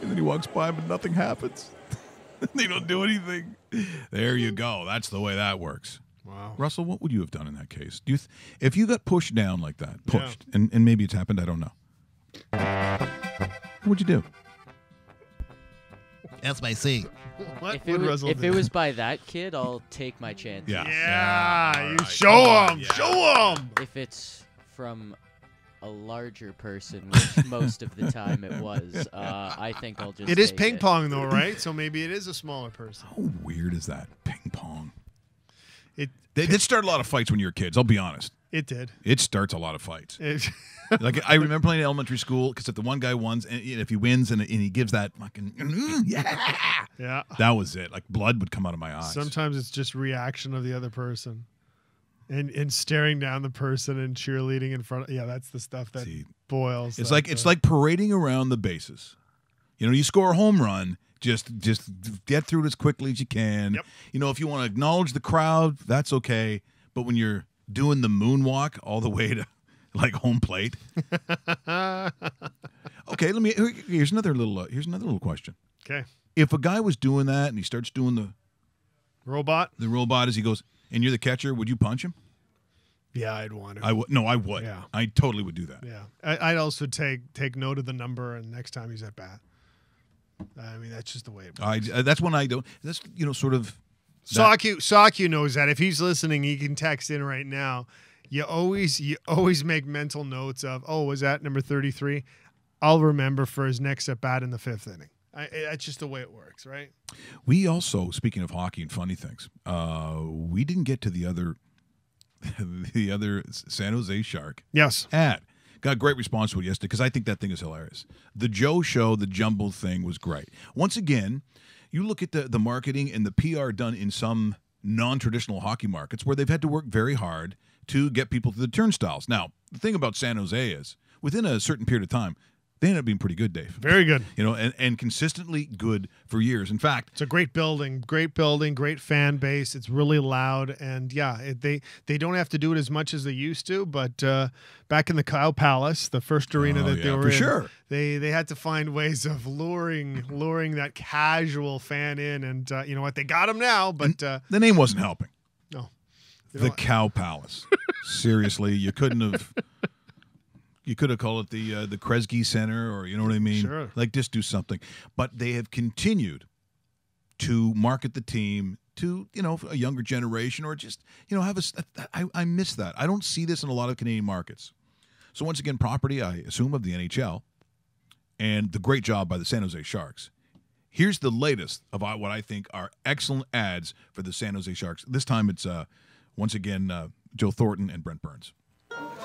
And then he walks by, but nothing happens. They don't do anything. There you go. That's the way that works. Wow. Russell, what would you have done in that case? Do you if you got pushed down like that, and maybe it's happened, I don't know. What would you do? That's my C. What If it was by that kid, I'll take my chances. Yeah, you right. show him. Yeah. Show him. If it's from a larger person, which most of the time it was, I think I'll just It is take ping it. pong, though, right? So maybe it is a smaller person. How weird is that? Ping pong. It did start a lot of fights when you were kids, I'll be honest. It did. It starts a lot of fights. Like I remember playing in elementary school because if the one guy wins, and if he wins and he gives that fucking yeah, that was it. Like blood would come out of my eyes. Sometimes it's just reaction of the other person, and staring down the person and cheerleading in front. That's the stuff that boils. It's like parading around the bases. You know, you score a home run, just get through it as quickly as you can. Yep. You know, if you want to acknowledge the crowd, that's okay. But when you're doing the moonwalk all the way to like home plate. Okay, here's another little question. Okay. If a guy was doing that and he starts doing the robot as he goes, and you're the catcher, would you punch him? Yeah, I'd want to. I would. No, I would. Yeah. I totally would do that. Yeah. I'd also take note of the number and next time he's at bat. I mean, that's just the way it works. That's when I don't. That's sort of. Sock knows that. If he's listening, he can text in right now. You always make mental notes of, was that number 33? I'll remember for his next at bat in the 5th inning. That's just the way it works, right? We also, speaking of hockey and funny things, we didn't get to the other San Jose Shark. Yes. Ad. Got a great response to it yesterday because I think that thing is hilarious. The Joe Show, the Jumble thing was great. Once again, you look at the marketing and the PR done in some non-traditional hockey markets where they've had to work very hard to get people to the turnstiles. Now, the thing about San Jose is, within a certain period of time, they ended up being pretty good, Dave. Very good. And consistently good for years. In fact, it's a great building, great fan base. It's really loud, and they don't have to do it as much as they used to. But back in the Cow Palace, the first arena they were in, sure. they had to find ways of luring that casual fan in, and you know what? They got him now, but the name wasn't helping. No, the Cow Palace. Seriously, you couldn't have. You could have called it the Kresge Center, or you know what I mean? Sure. Like, just do something. But they have continued to market the team to, a younger generation, or just, have I miss that. I don't see this in a lot of Canadian markets. So once again, property, I assume, of the NHL, and the great job by the San Jose Sharks. Here's the latest of what I think are excellent ads for the San Jose Sharks. This time it's, once again, Joe Thornton and Brent Burns.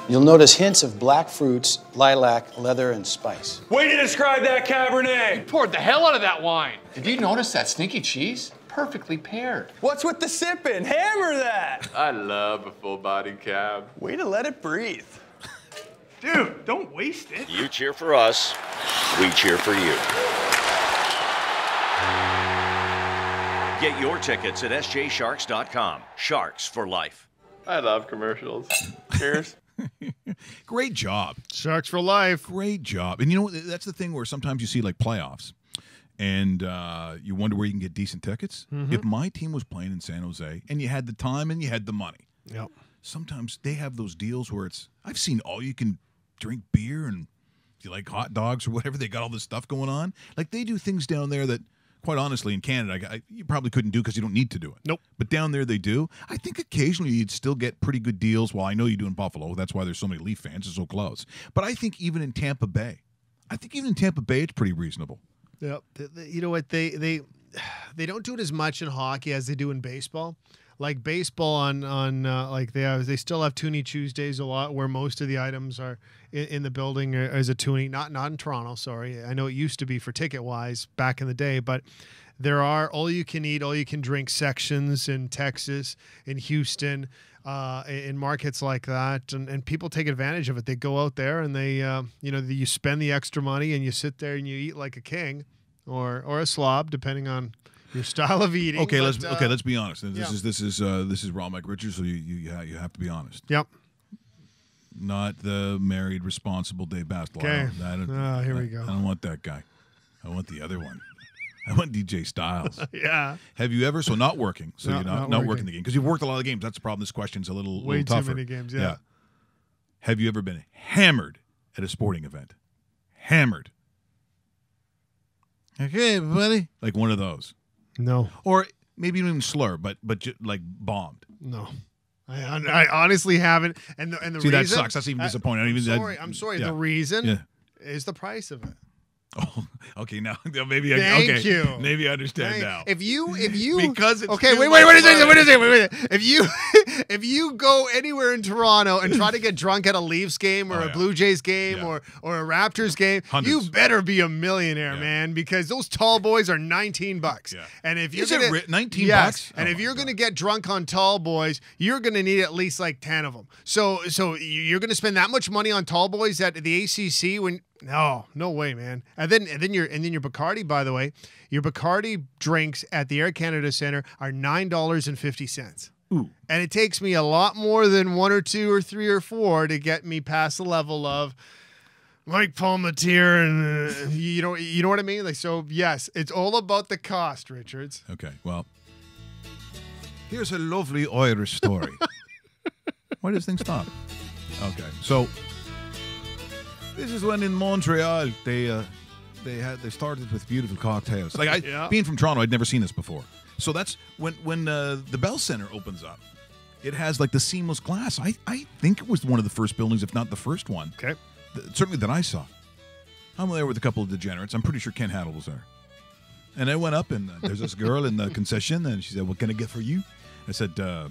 You'll notice hints of black fruits, lilac, leather, and spice. Way to describe that Cabernet. You poured the hell out of that wine. Did you notice that stinky cheese? Perfectly paired. What's with the sipping? Hammer that. I love a full-bodied cab. Way to let it breathe. Dude, don't waste it. You cheer for us, we cheer for you. Get your tickets at sjsharks.com. Sharks for life. I love commercials. Cheers. Great job. Sharks for life. Great job. And you know, that's the thing where sometimes you see like playoffs and you wonder where you can get decent tickets. If my team was playing in San Jose and you had the time and you had the money, Yep. sometimes they have those deals where I've seen all you can drink beer and if you like hot dogs or whatever, they got all this stuff going on. Like they do things down there that, quite honestly, in Canada, you probably couldn't do because you don't need to do it. Nope. But down there they do. I think occasionally you'd still get pretty good deals. Well, I know you do in Buffalo. That's why there's so many Leaf fans. It's so close. But I think even in Tampa Bay, it's pretty reasonable. Yep. You know what? They don't do it as much in hockey as they do in baseball. Like baseball on they still have Toonie Tuesdays a lot where most of the items are in the building as a Toonie. Not in Toronto, sorry. I know it used to be for ticket-wise back in the day, but there are all-you-can-eat, all-you-can-drink sections in Texas, in Houston, in markets like that, and people take advantage of it. They go out there and they, you spend the extra money and you sit there and you eat like a king or a slob, depending on your style of eating. Okay, let's be honest. This is Raw Mike Richards, so you have to be honest. Yep. Not the married, responsible Dave Bastel. Okay. Here we go. I don't want that guy. I want the other one. I want DJ Styles. Yeah. Have you ever? So not working. So No, you're not not working working the game because you've worked a lot of games. That's the problem. This question's a little Way tougher. too many games. Yeah. Have you ever been hammered at a sporting event? Hammered. Okay, buddy. Like one of those. No. Or maybe even slur, but like bombed. No. I honestly haven't. And the See, reason that sucks. That's even disappointing. I'm sorry. Yeah. The reason Yeah. is the price of it. Oh, okay. Now maybe Thank you. Maybe I understand now. If you because it's okay, too wait much a second. money. If you go anywhere in Toronto and try to get drunk at a Leafs game or Oh, a yeah. Blue Jays game Yeah. or a Raptors game, Hundreds. you better be a millionaire, Yeah. man, because those tall boys are $19. Yeah. And if you're Is it gonna, 19 yes, bucks? and Oh if my you're God. going to get drunk on tall boys, you're going to need at least like 10 of them. So you're going to spend that much money on tall boys at the ACC when no way, man. And then your Bacardi, by the way, your Bacardi drinks at the Air Canada Centre are $9.50. Ooh. And it takes me a lot more than 1 or 2 or 3 or 4 to get me past the level of Mike Palmatier and you know what I mean? Like, so yes, it's all about the cost, Richards. Okay, well, here's a lovely Irish story. Why does thing stop? Okay, so this is when in Montreal they started with beautiful cocktails. Like being from Toronto, I'd never seen this before. So that's when the Bell Center opens up. It has like the seamless glass. I think it was one of the first buildings, if not the first one. Okay. Certainly that I saw. I'm there with a couple of degenerates. I'm pretty sure Ken Haddle was there. And I went up and there's this girl in the concession and she said, "What can I get for you?" I said, do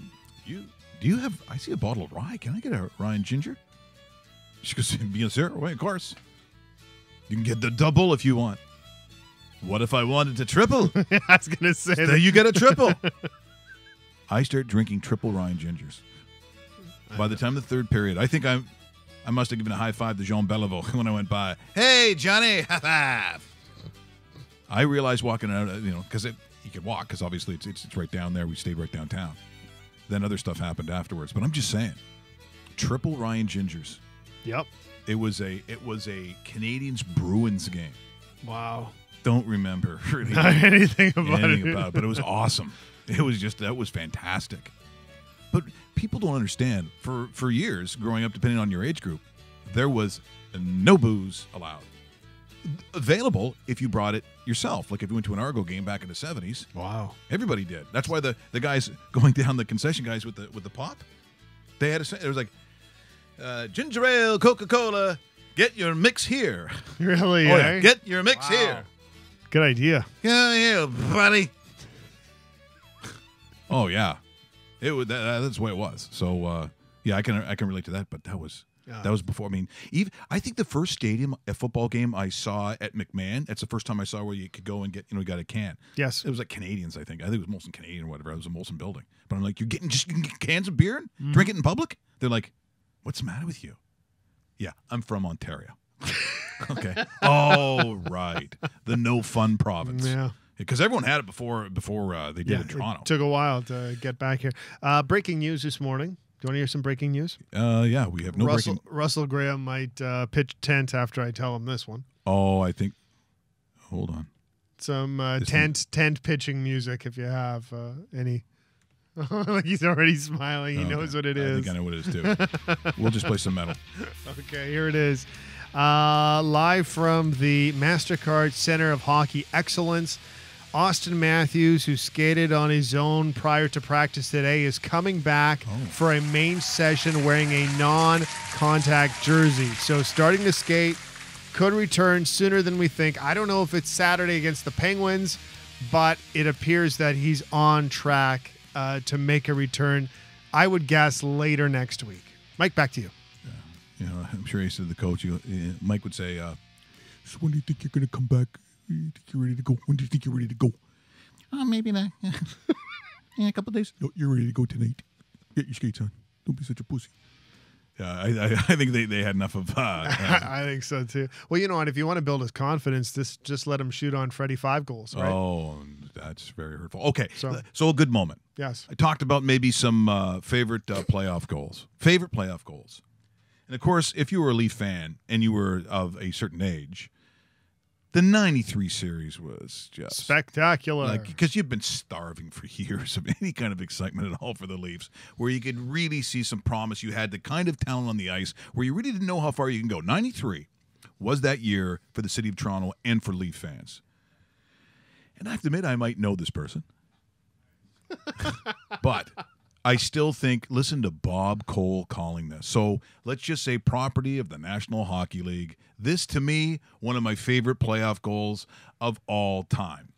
you have, I see a bottle of rye. Can I get a rye and ginger? She goes, "Bien sûr, oui, of course. You can get the double if you want." What if I wanted to triple? I was going to say Then that. you get a triple. I start drinking triple rye and gingers. By the time of the third period, I think I must have given a high five to Jean Beliveau when I went by. "Hey, Johnny, high five." I realized walking out, because you could walk, because obviously it's right down there. We stayed right downtown. Then other stuff happened afterwards. But I'm just saying, triple rye and gingers. Yep. It was a Canadians Bruins game. Wow. Don't remember really Not anything about it, but it was awesome. That was fantastic. But people don't understand. For years growing up, depending on your age group, there was no booze allowed. Available if you brought it yourself. Like if you went to an Argo game back in the 70s. Wow. Everybody did. That's why the guys going down the concession guys with the pop, they had it was like Ginger ale, Coca-Cola. Get your mix here. Really? Oh, eh? yeah. Get your mix here. Good idea. Yeah, buddy. Oh yeah, that's the way it was. So yeah, I can relate to that. But that was before. I mean, I think the first stadium a football game I saw at McMahon. That's the first time I saw where you could go and get got a can. Yes, it was like Canadians. I think it was Molson Canadian or whatever. It was a Molson building. But I'm like, you can get cans of beer and drink it in public. They're like, what's the matter with you? Yeah, I'm from Ontario. Okay. Oh, right. The no fun province. Yeah. Because everyone had it before they did in Toronto. It took a while to get back here. Breaking news this morning. Do you want to hear some breaking news? Yeah, we have no breaking. Russell Graham might pitch tent after I tell him this one. Oh, I think. Hold on. Some tent pitching music if you have any. Like he's already smiling. He knows what it is. I think I know what it is too. We'll just play some metal. Okay, here it is. Live from the MasterCard Center of Hockey Excellence, Austin Matthews, who skated on his own prior to practice today, is coming back for a main session wearing a non-contact jersey. So starting to skate, could return sooner than we think. I don't know if it's Saturday against the Penguins, but it appears that he's on track to make a return. I would guess later next week. Mike, back to you. I'm sure he said the coach. Mike would say, "So when do you think you're going to come back? Do you think you're ready to go? When do you think you're ready to go?" Maybe not. Yeah, a couple of days. No, you're ready to go tonight. Get your skates on. Don't be such a pussy. Yeah, I think they had enough of. I think so too. Well, you know what? If you want to build his confidence, just let him shoot on Freddie 5 goals. Right? Oh, that's very hurtful. Okay, so a good moment. Yes, I talked about maybe some favorite playoff goals. Favorite playoff goals. And, of course, if you were a Leaf fan and you were of a certain age, the 93 series was just spectacular. Because you've been starving for years of any kind of excitement at all for the Leafs, where you could really see some promise. You had the kind of talent on the ice where you really didn't know how far you can go. 93 was that year for the city of Toronto and for Leaf fans. And I have to admit, I might know this person. But I still think, listen to Bob Cole calling this. So let's just say property of the National Hockey League. This, to me, one of my favorite playoff goals of all time.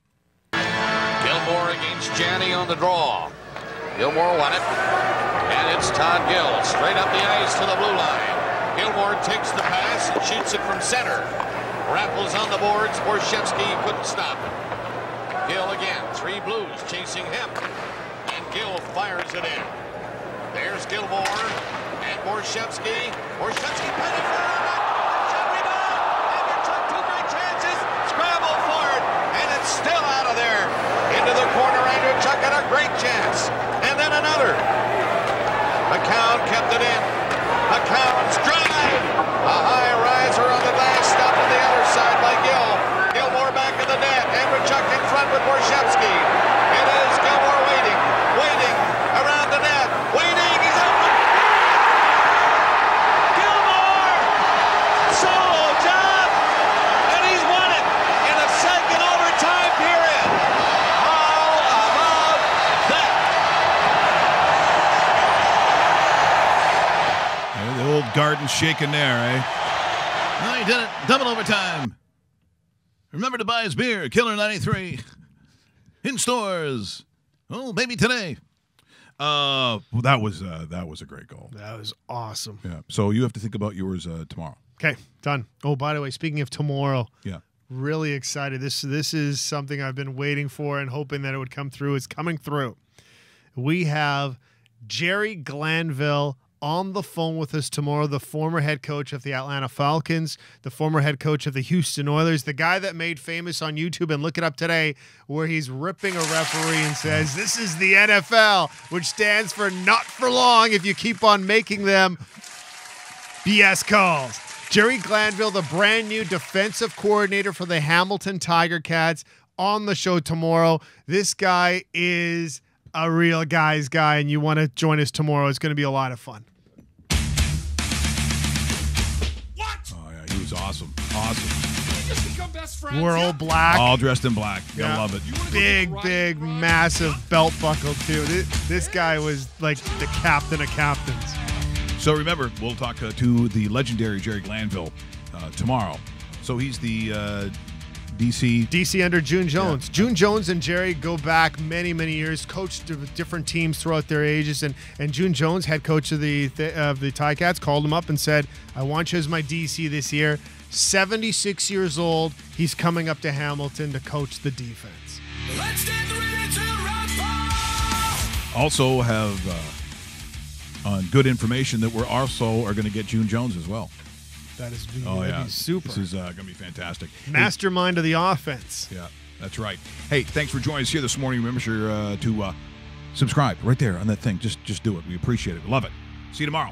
Gilmore against Janney on the draw. Gilmore won it. And it's Todd Gill straight up the ice to the blue line. Gilmore takes the pass and shoots it from center. Raffles on the boards. Borshevsky couldn't stop it. Gill again. 3 Blues chasing him. Gill fires it in. There's Gilmore and Borshevsky. Borshevsky put it for shot rebound. Andrechuk, 2 great chances. Scramble for it, and it's still out of there. Into the corner, Andrechuk had a great chance. And then another. McCown kept it in. McCown's drive. A high riser on the glass, stopped on the other side by Gill. Gilmore back in the net. Andrechuk in front with Borshevsky. It is Gilmore waiting around the net, waiting, he's open! Gilmore! Solo job! And he's won it in the second overtime period! How about that? The old garden shaking there, eh? Oh, he did it. Double overtime. Remember to buy his beer, Killer 93. In stores. Oh, maybe today. That was a great goal. That was awesome. Yeah. So you have to think about yours tomorrow. Okay, done. Oh, by the way, speaking of tomorrow, yeah, really excited. This is something I've been waiting for and hoping that it would come through. It's coming through. We have Jerry Glanville on the phone with us tomorrow, the former head coach of the Atlanta Falcons, the former head coach of the Houston Oilers, the guy that made famous on YouTube, and look it up today, where he's ripping a referee and says, "This is the NFL," which stands for not for long if you keep on making them BS calls. Jerry Glanville, the brand new defensive coordinator for the Hamilton Tiger Cats, on the show tomorrow. This guy is a real guy's guy, and you want to join us tomorrow. It's going to be a lot of fun. He was awesome. We're all black. All dressed in black. Gotta love it. Big, massive belt buckle, too. This guy was like the captain of captains. So remember, we'll talk to the legendary Jerry Glanville tomorrow. So he's the DC under June Jones. Yeah. June Jones and Jerry go back many, many years, coached different teams throughout their ages, and June Jones, head coach of the Ticats, called him up and said, I want you as my DC this year. 76 years old. He's coming up to Hamilton to coach the defense. Also have good information that we're also are going to get June Jones as well. That'd be super. This is going to be fantastic. Mastermind of the offense. Yeah, that's right. Hey, thanks for joining us here this morning. Remember to subscribe right there on that thing. Just do it. We appreciate it. Love it. See you tomorrow.